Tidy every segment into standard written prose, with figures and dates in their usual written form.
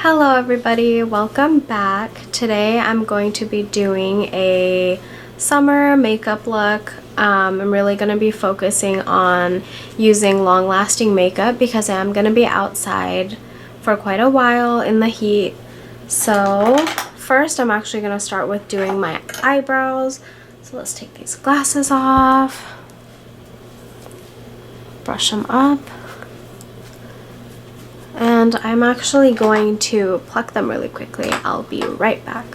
Hello everybody, welcome back. Today I'm going to be doing a summer makeup look. I'm really going to be focusing on using long-lasting makeup because I'm going to be outside for quite a while in the heat. So first I'm actually going to start with doing my eyebrows. So let's take these glasses off, brush them up. And I'm actually going to pluck them really quickly. I'll be right back.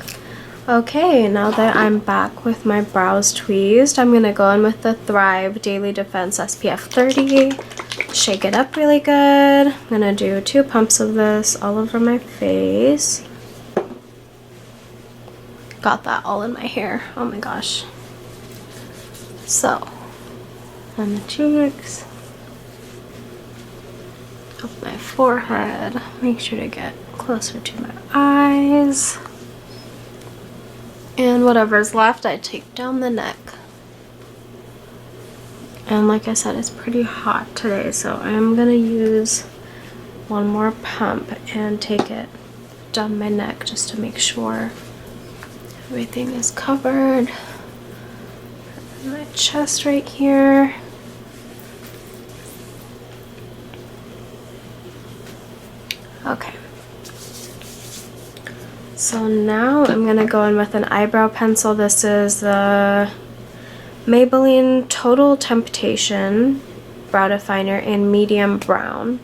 Okay, now that I'm back with my brows tweezed, I'm going to go in with the Thrive Daily Defense SPF 30. Shake it up really good. I'm going to do 2 pumps of this all over my face. Got that all in my hair. Oh my gosh. So, on the cheeks. Up my forehead, make sure to get closer to my eyes, and whatever's left I take down the neck. And like I said, it's pretty hot today, so I'm gonna use one more pump and take it down my neck just to make sure everything is covered. And my chest right here. Okay, so now I'm going to go in with an eyebrow pencil. This is the Maybelline Total Temptation Brow Definer in medium brown.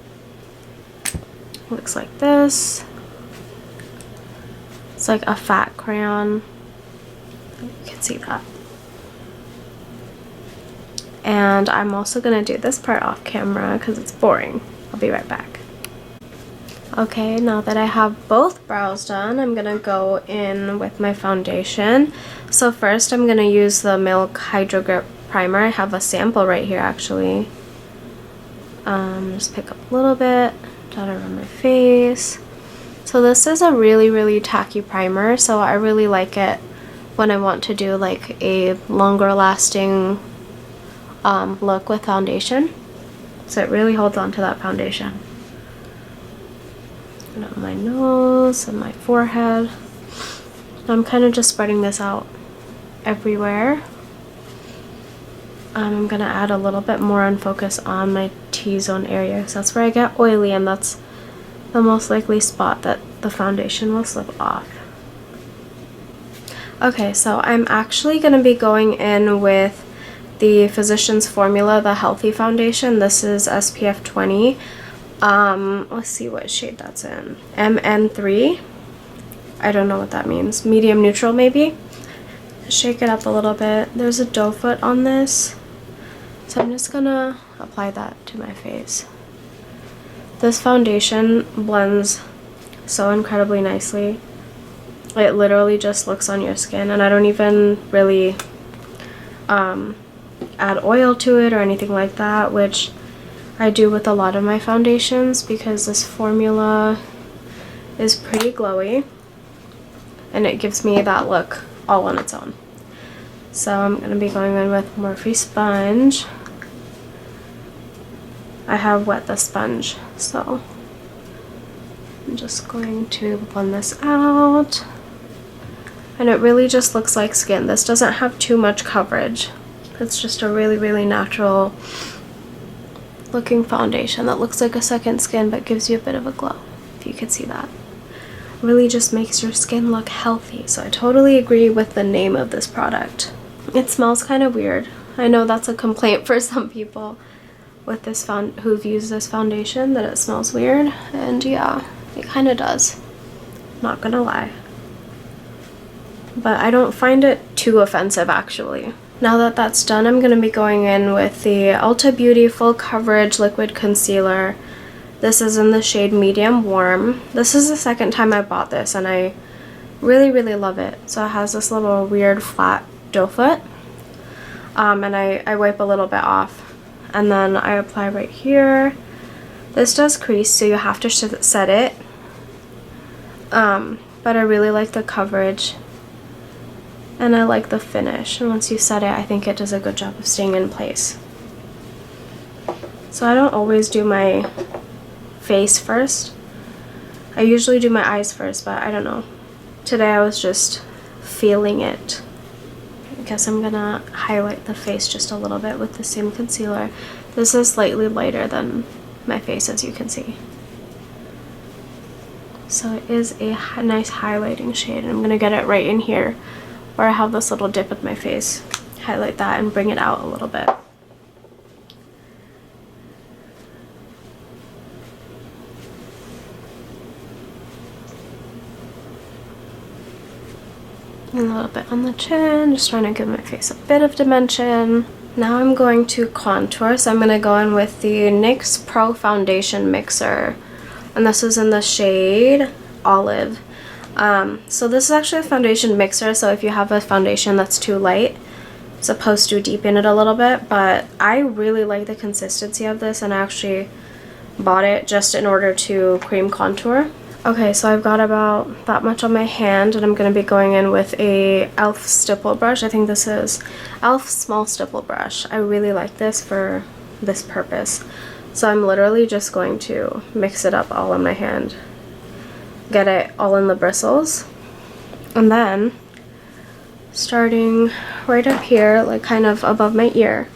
Looks like this. It's like a fat crayon. You can see that. And I'm also going to do this part off camera because it's boring. I'll be right back. Okay, now that I have both brows done, I'm gonna go in with my foundation. So first I'm gonna use the Milk Hydro Grip Primer. I have a sample right here actually. Just pick up a little bit, dot around my face. So this is a really tacky primer, so I really like it when I want to do like a longer lasting look with foundation. So it really holds on to that foundation. On my nose and my forehead. I'm kind of just spreading this out everywhere. I'm gonna add a little bit more and focus on my T-zone area because that's where I get oily and that's the most likely spot that the foundation will slip off. Okay, so I'm actually gonna be going in with the Physicians Formula, the Healthy Foundation. This is SPF 20. Let's see what shade that's in. MN3. I don't know what that means. Medium neutral maybe. Shake it up a little bit. There's a doe foot on this, so I'm just gonna apply that to my face. This foundation blends so incredibly nicely. It literally just looks on your skin, and I don't even really add oil to it or anything like that, which I do with a lot of my foundations because this formula is pretty glowy and it gives me that look all on its own. So I'm going to be going in with Morphe sponge. I have wet the sponge, so I'm just going to blend this out. And it really just looks like skin. This doesn't have too much coverage. It's just a really natural looking foundation that looks like a second skin but gives you a bit of a glow, if you could see that. Really just makes your skin look healthy, so I totally agree with the name of this product. It smells kind of weird. I know that's a complaint for some people with this who've used this foundation, that it smells weird, and yeah, it kind of does. Not gonna lie. But I don't find it too offensive actually. Now that that's done, I'm going to be going in with the Ulta Beauty Full Coverage Liquid Concealer. This is in the shade Medium Warm. This is the second time I bought this and I really love it. So it has this little weird flat doe foot. And I wipe a little bit off. And then I apply right here. This does crease, so you have to set it. But I really like the coverage. And I like the finish, and once you set it, I think it does a good job of staying in place. So I don't always do my face first. I usually do my eyes first, but I don't know. Today I was just feeling it. I guess I'm gonna highlight the face just a little bit with the same concealer. This is slightly lighter than my face, as you can see. So it is a nice highlighting shade, and I'm gonna get it right in here where I have this little dip with my face. Highlight that and bring it out a little bit. A little bit on the chin, just trying to give my face a bit of dimension. Now I'm going to contour, so I'm going to go in with the NYX Pro Foundation Mixer, and this is in the shade Olive. So this is actually a foundation mixer, so if you have a foundation that's too light, it's supposed to deepen it a little bit, but I really like the consistency of this, and I actually bought it just in order to cream contour. Okay, so I've got about that much on my hand, and I'm going to be going in with a e.l.f. stipple brush. I think this is e.l.f. small stipple brush. I really like this for this purpose. So I'm literally just going to mix it up all on my hand. Get it all in the bristles. And then, starting right up here, like kind of above my ear,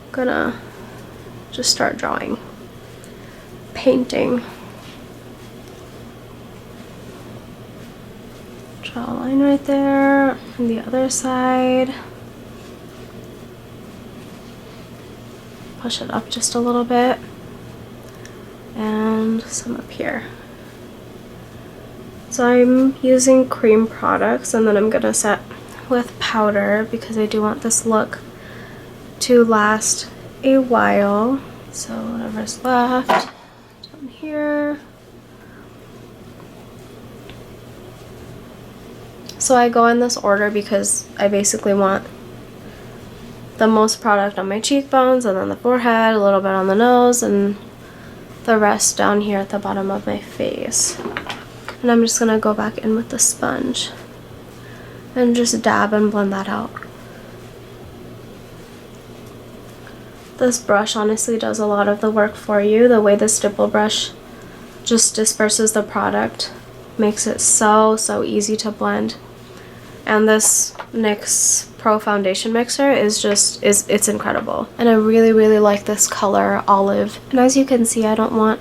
I'm gonna just start drawing. Painting. Draw a line right there, and the other side. Push it up just a little bit, and some up here. So I'm using cream products, and then I'm gonna set with powder because I do want this look to last a while. So whatever's left down here. So I go in this order because I basically want the most product on my cheekbones, and then the forehead, a little bit on the nose, and the rest down here at the bottom of my face. And I'm just gonna go back in with the sponge and just dab and blend that out. This brush honestly does a lot of the work for you. The way the stipple brush just disperses the product makes it so easy to blend. And this NYX Pro Foundation Mixer is it's incredible. And I really like this color, Olive. And as you can see, I don't want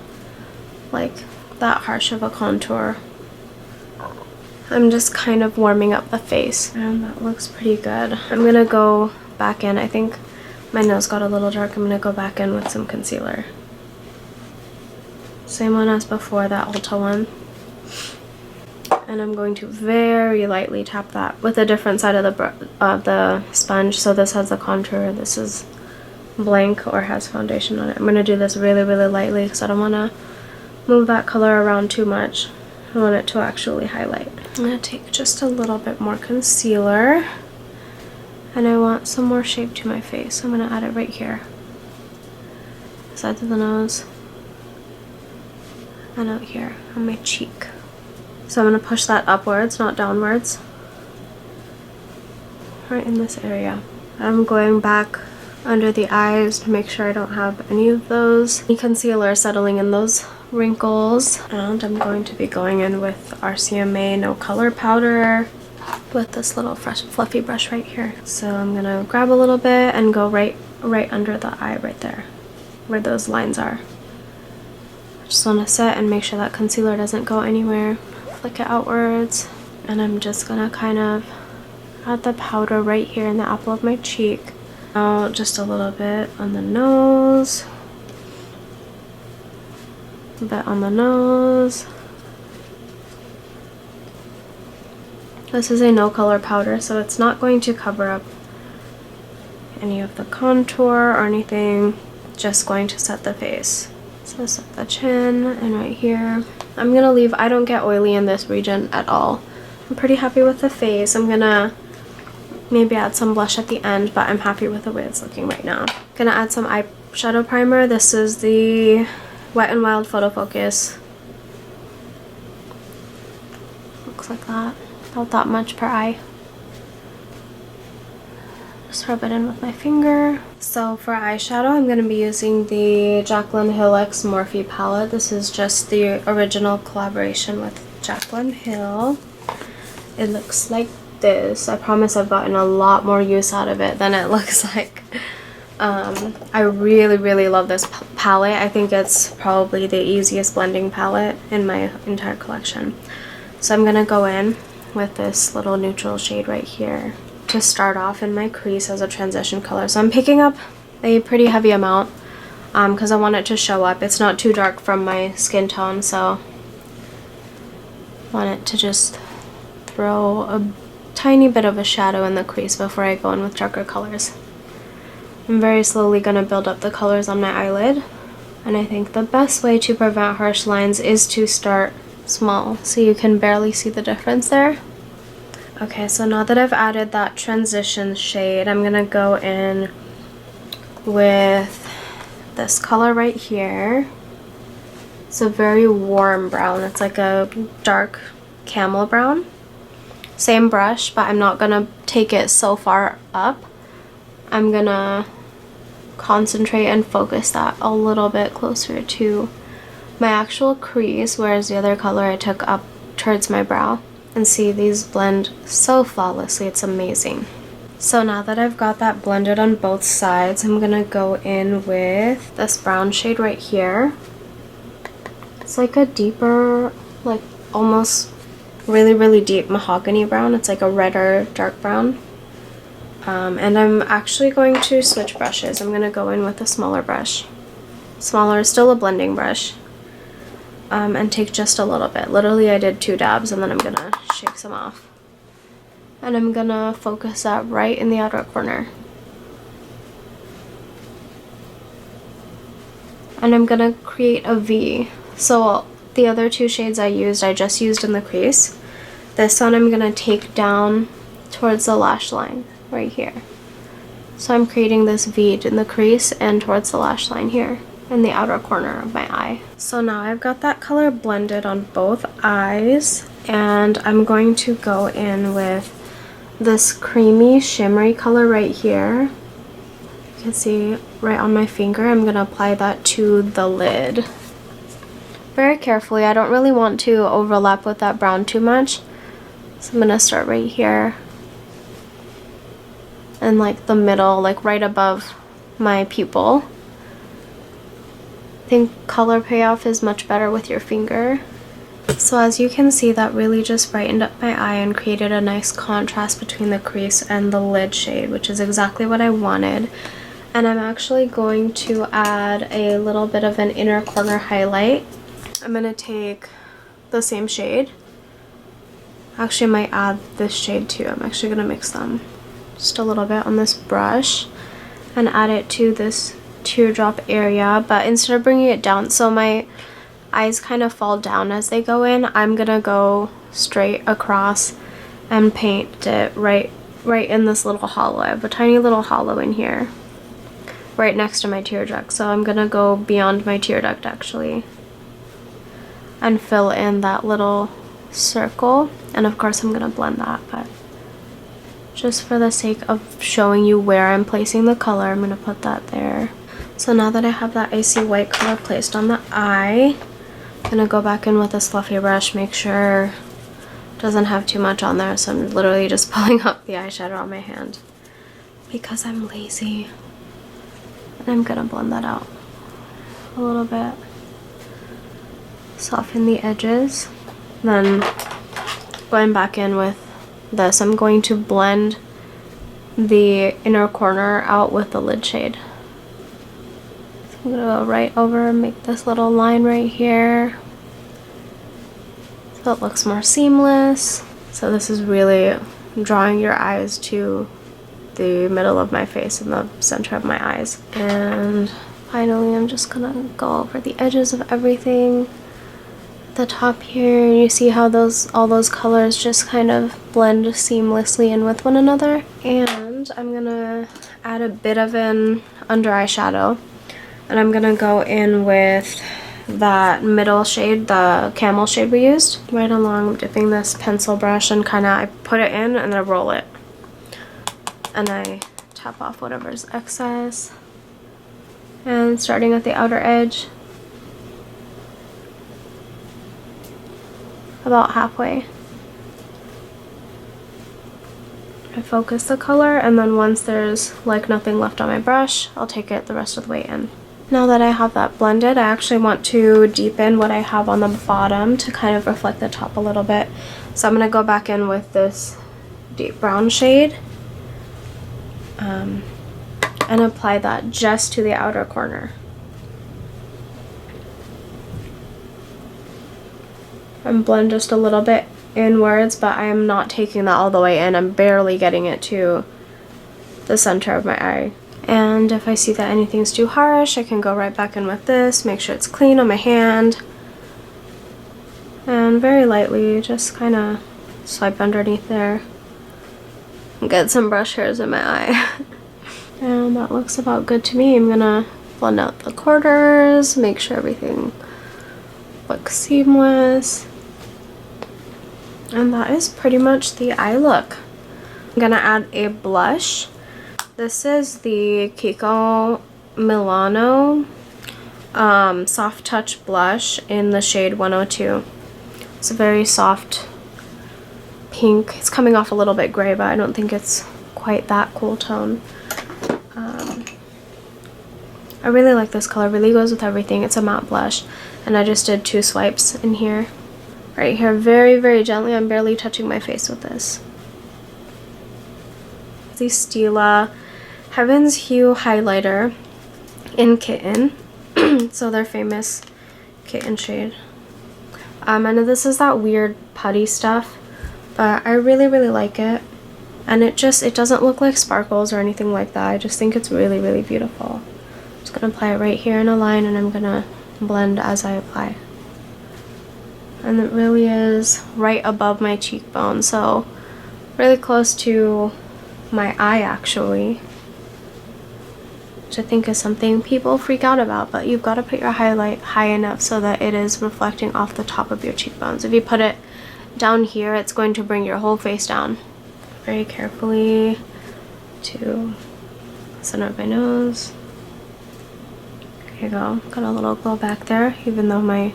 like that harsh of a contour. I'm just kind of warming up the face, and that looks pretty good. I'm gonna go back in. I think my nose got a little dark. I'm gonna go back in with some concealer. Same one as before, that Ulta one. And I'm going to very lightly tap that with a different side of the sponge. So this has the contour, this is blank or has foundation on it. I'm going to do this really lightly because I don't want to move that color around too much. I want it to actually highlight. I'm going to take just a little bit more concealer, and I want some more shape to my face. So I'm going to add it right here, sides of the nose, and out here on my cheek. So I'm going to push that upwards, not downwards, right in this area. I'm going back under the eyes to make sure I don't have any of those concealer settling in those wrinkles. And I'm going to be going in with RCMA No Color Powder with this little fluffy brush right here. So I'm going to grab a little bit and go right under the eye right there, where those lines are. I just want to set and make sure that concealer doesn't go anywhere. Flick it outwards, and I'm just gonna kind of add the powder right here in the apple of my cheek. Now just a little bit on the nose, a bit on the nose. This is a no color powder, so it's not going to cover up any of the contour or anything, just going to set the face. So set the chin and right here. I'm gonna leave, I don't get oily in this region at all. I'm pretty happy with the face. I'm gonna maybe add some blush at the end, but I'm happy with the way it's looking right now. Gonna add some eyeshadow primer. This is the Wet n Wild Photo Focus. Looks like that. About that much per eye. Just rub it in with my finger. So for eyeshadow, I'm going to be using the Jaclyn Hill X Morphe palette. This is just the original collaboration with Jaclyn Hill. It looks like this. I promise I've gotten a lot more use out of it than it looks like. I really love this palette. I think it's probably the easiest blending palette in my entire collection. So I'm going to go in with this little neutral shade right here to start off in my crease as a transition color. So I'm picking up a pretty heavy amount because I want it to show up. It's not too dark from my skin tone, so I want it to just throw a tiny bit of a shadow in the crease before I go in with darker colors. I'm very slowly going to build up the colors on my eyelid, and I think the best way to prevent harsh lines is to start small so you can barely see the difference there. Okay, so now that I've added that transition shade, I'm gonna go in with this color right here. It's a very warm brown. It's like a dark camel brown. Same brush, but I'm not gonna take it so far up. I'm gonna concentrate and focus that a little bit closer to my actual crease, whereas the other color I took up towards my brow. And see, these blend so flawlessly, it's amazing. So now that I've got that blended on both sides, I'm gonna go in with this brown shade right here. It's like a deeper, like almost really deep mahogany brown. It's like a redder dark brown. And I'm actually going to switch brushes. I'm gonna go in with a smaller brush. Smaller, still a blending brush. And take just a little bit. Literally I did 2 dabs and then I'm gonna shake some off. And I'm gonna focus that right in the outer corner. And I'm gonna create a V. So the other 2 shades I just used in the crease. This one I'm gonna take down towards the lash line right here. So I'm creating this V in the crease and towards the lash line here in the outer corner of my eye. So now I've got that color blended on both eyes, and I'm going to go in with this creamy shimmery color right here. You can see right on my finger. I'm gonna apply that to the lid very carefully. I don't really want to overlap with that brown too much, so I'm gonna start right here and like the middle, like right above my pupil. I think color payoff is much better with your finger. So as you can see, that really just brightened up my eye and created a nice contrast between the crease and the lid shade, which is exactly what I wanted. And I'm actually going to add a little bit of an inner corner highlight. I'm going to take the same shade. Actually, I might add this shade too. I'm actually going to mix them just a little bit on this brush and add it to this teardrop area, but instead of bringing it down so my eyes kind of fall down as they go in, I'm gonna go straight across and paint it right in this little hollow. I have a tiny little hollow in here right next to my tear duct, so I'm gonna go beyond my tear duct actually and fill in that little circle, and of course I'm gonna blend that, but just for the sake of showing you where I'm placing the color, I'm gonna put that there. So now that I have that icy white color placed on the eye, I'm gonna go back in with this fluffy brush, make sure it doesn't have too much on there, so I'm literally just pulling up the eyeshadow on my hand because I'm lazy. And I'm gonna blend that out a little bit. Soften the edges. Then going back in with this, I'm going to blend the inner corner out with the lid shade. I'm gonna go right over and make this little line right here so it looks more seamless. So this is really drawing your eyes to the middle of my face and the center of my eyes. And finally I'm just gonna go over the edges of everything. At the top here, you see how all those colors just kind of blend seamlessly in with one another. And I'm gonna add a bit of an under eye shadow. And I'm gonna go in with that middle shade, the camel shade we used. Right along, I'm dipping this pencil brush and I put it in and then I roll it. And I tap off whatever's excess. And starting at the outer edge, about halfway. I focus the color, and then once there's like nothing left on my brush, I'll take it the rest of the way in. Now that I have that blended, I actually want to deepen what I have on the bottom to kind of reflect the top a little bit. So I'm going to go back in with this deep brown shade and apply that just to the outer corner. And blend just a little bit inwards, but I am not taking that all the way in. I'm barely getting it to the center of my eye. And if I see that anything's too harsh, I can go right back in with this, make sure it's clean on my hand, and very lightly just kind of swipe underneath there and get some brush hairs in my eye. And that looks about good to me. I'm gonna blend out the corners, make sure everything looks seamless. And that is pretty much the eye look. I'm gonna add a blush. This is the Kiko Milano Soft Touch Blush in the shade 102. It's a very soft pink. It's coming off a little bit gray, but I don't think it's quite that cool tone. I really like this color. It really goes with everything. It's a matte blush, and I just did 2 swipes in here. Right here, very, very gently. I'm barely touching my face with this. The Stila Heaven's Hue highlighter in Kitten. So their famous kitten shade. I know this is that weird putty stuff, but I really, really like it. And it doesn't look like sparkles or anything like that. I just think it's really, really beautiful. I'm just gonna apply it right here in a line, and I'm gonna blend as I apply. And it really is right above my cheekbone, so really close to my eye actually, which I think is something people freak out about, but you've got to put your highlight high enough so that it is reflecting off the top of your cheekbones. If you put it down here, it's going to bring your whole face down. Very carefully to the center of my nose. There you go. Got a little glow back there, even though my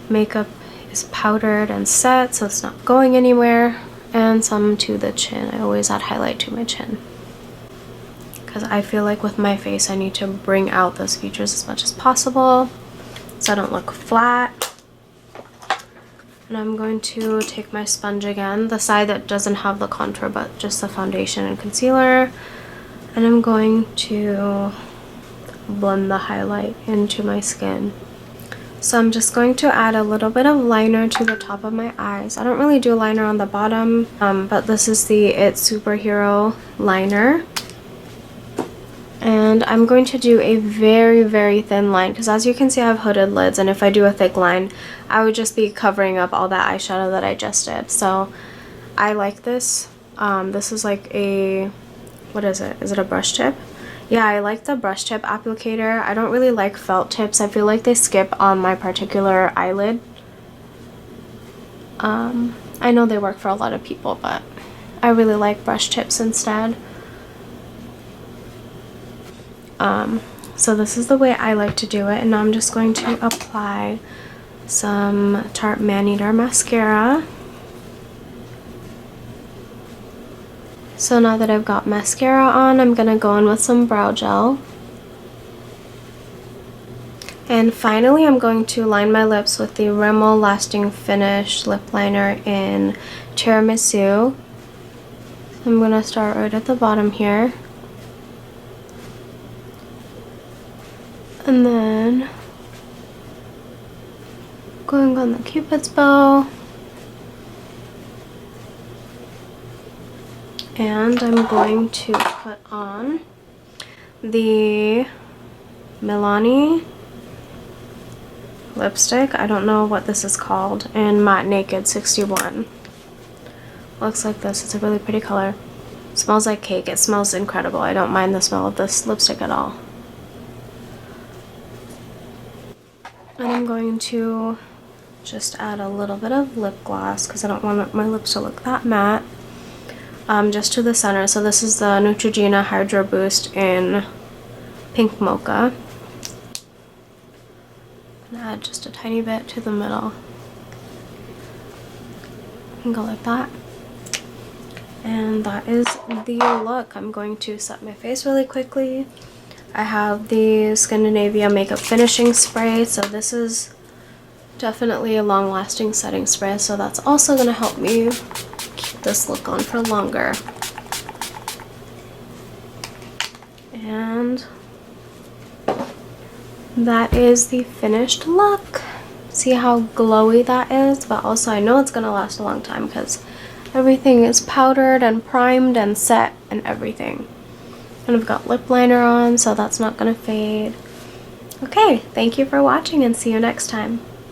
makeup is powdered and set, so it's not going anywhere. And some to the chin. I always add highlight to my chin, because I feel like with my face I need to bring out those features as much as possible so I don't look flat. And I'm going to take my sponge again, the side that doesn't have the contour but just the foundation and concealer, and I'm going to blend the highlight into my skin. So I'm just going to add a little bit of liner to the top of my eyes. I don't really do liner on the bottom, but this is the It Superhero liner. And I'm going to do a very, very thin line, because as you can see I have hooded lids, and if I do a thick line, I would just be covering up all that eyeshadow that I just did. So I like this. This is like a, what is it? Is it a brush tip? Yeah, I like the brush tip applicator. I don't really like felt tips. I feel like they skip on my particular eyelid. I know they work for a lot of people, but I really like brush tips instead. So this is the way I like to do it, and now I'm just going to apply some Tarte Maneater mascara. So now that I've got mascara on, I'm gonna go in with some brow gel. And finally, I'm going to line my lips with the Rimmel Lasting Finish lip liner in Tiramisu. I'm gonna start right at the bottom here. And then going on the Cupid's bow. And I'm going to put on the Milani lipstick. I don't know what this is called, in Matte Naked 61. Looks like this. It's a really pretty color. Smells like cake. It smells incredible. I don't mind the smell of this lipstick at all. And I'm going to just add a little bit of lip gloss because I don't want my lips to look that matte. just to the center. So this is the Neutrogena Hydro Boost in Pink Mocha. And add just a tiny bit to the middle. And go like that. And that is the look. I'm going to set my face really quickly. I have the Scandinavia Makeup Finishing Spray, so this is definitely a long-lasting setting spray, so that's also going to help me keep this look on for longer. And that is the finished look. See how glowy that is? But also I know it's going to last a long time because everything is powdered and primed and set and everything. And I've got lip liner on, so that's not going to fade. Okay, thank you for watching and see you next time.